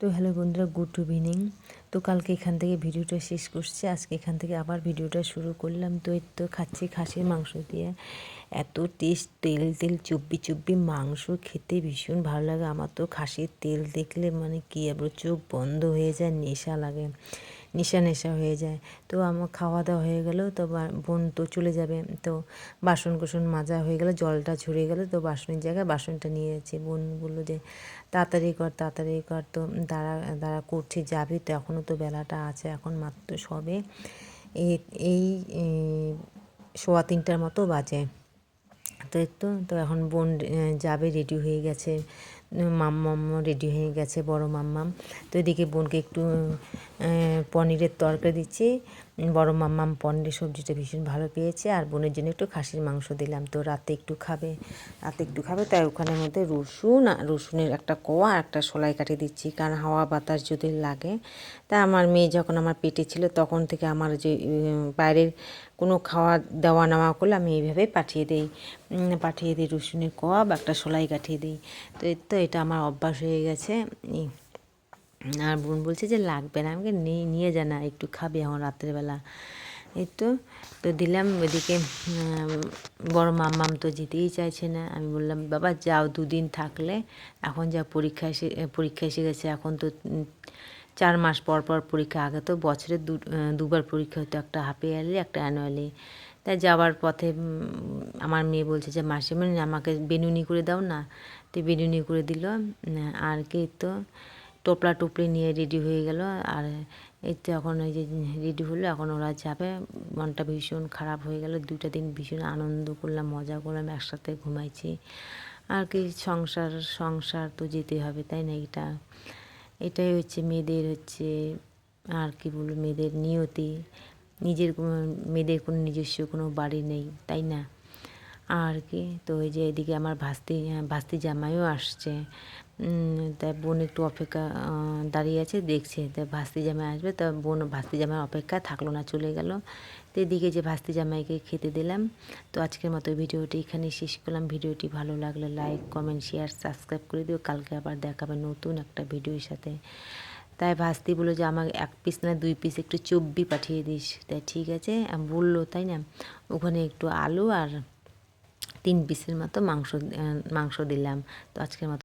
তো হ্যালো বন্ধুরা, good evening. তো কালকে এখান থেকে ভিডিওটা শেষ করছি, আজকে এখান থেকে আবার ভিডিওটা শুরু করলাম। তো এই তো খাচ্ছি খাসির মাংস দিয়ে, এত টেস্ট, তেল তেল চুব্বি চুব্বি মাংস, খেতে ভীষণ ভালো লাগে। আমার তো খাসির তেল দেখলে মানে কী আবার চোখ বন্ধ হয়ে যায়, নেশা লাগে, নেশা নেশা হয়ে যায়। তো আমার খাওয়া দাওয়া হয়ে গেল, তো বোন তো চলে যাবে, তো বাসন কোসন মাজা হয়ে গেল, জলটা ঝরে গেল, তো বাসনের জায়গায় বাসনটা নিয়ে যাচ্ছি। বোন বললো যে তাড়াতাড়ি কর তাড়াতাড়ি কর, তো দাঁড়া দাঁড়া করছি, যাবি তো, এখনও তো বেলাটা আছে, এখন মাত্র সবে এই এই 3:15 মতো বাজে। তো তো এখন বোন যাবে, রেডি হয়ে গেছে, মাম্মাম রেডি হয়ে গেছে, বড় মাম্মাম। তো এদিকে বোনকে একটু পনিরের তরকারি দিচ্ছি। বড় মাম্মাম পনিরের সবজিটা ভীষণ ভালো পেয়েছে, আর বোনের জন্য একটু খাসির মাংস দিলাম। তো রাতে একটু খাবে তাই ওখানের মধ্যে রসুনের একটা কোয়া আর একটা সেলাই কাটিয়ে দিচ্ছি, কারণ হাওয়া বাতাস যদি লাগে। তা আমার মেয়ে যখন আমার পেটে ছিল তখন থেকে আমার যে বাইরের কোনো খাওয়া দেওয়া নেওয়া করলে আমি এইভাবেই পাঠিয়ে দিই রসুনের কোয়া বা একটা সেলাই কাটিয়ে দিই। তো এটা আমার অভ্যাস হয়ে গেছে। আর বোন বলছে যে লাগবে না, আমাকে নিয়ে যা না, একটু খাবি এখন রাত্রেবেলা। তো দিলাম। ওইদিকে বড় মাম্মাম তো যেতেই চাইছে না। আমি বললাম বাবা যাও, 2 দিন থাকলে, এখন যা পরীক্ষা এসে গেছে, এখন তো 4 মাস পর পর পরীক্ষা। আগে তো বছরে দুবার পরীক্ষা হতো, একটা হাফ ইয়ারলি একটা অ্যানুয়ালি। তাই যাওয়ার পথে আমার মেয়ে বলছে যে মাসিমণি আমাকে বেনুনি করে দাও না, তো বেনুনি করে দিল। আর কি তো টোপলা টুপলি নিয়ে রেডি হয়ে গেল। আর এই তো এখন ওই যে রেডি হলো, এখন ওরা যাবে। মনটা ভীষণ খারাপ হয়ে গেল। 2টা দিন ভীষণ আনন্দ করলাম, মজা করলাম, একসাথে ঘুমাইছি। আর কি সংসার তো যেতে হবে, তাই না? এটাই হচ্ছে মেয়েদের আর কি বলবো, মেয়েদের নিয়তি। মেয়েদের কোনো নিজস্ব কোনো বাড়ি নেই, তাই না? আর কি তো ওই যে এদিকে আমার ভাস্তি জামাইও আসছে। তাই বোন একটু অপেক্ষা দাঁড়িয়ে আছে, দেখছে। তাই ভাস্তি জামাই আসবে, তা বোন ভাস্তি জামাই অপেক্ষা থাকলো না, চলে গেল। তো এদিকে যে ভাস্তি জামাইকে খেতে দিলাম। তো আজকের মতো ভিডিওটি এখানে শেষ করলাম। ভিডিওটি ভালো লাগলে লাইক, কমেন্ট, শেয়ার, সাবস্ক্রাইব করে দিও। কালকে আবার দেখাবে নতুন একটা ভিডিওর সাথে। তাই ভাস্তি বললো যে আমাকে 1 পিস না 2 পিস একটু চব্বি পাঠিয়ে দিস। তাই ঠিক আছে বললো, তাই না? ওখানে একটু আলু আর 3 পিসের মতো মাংস দিলাম। তো আজকের মতো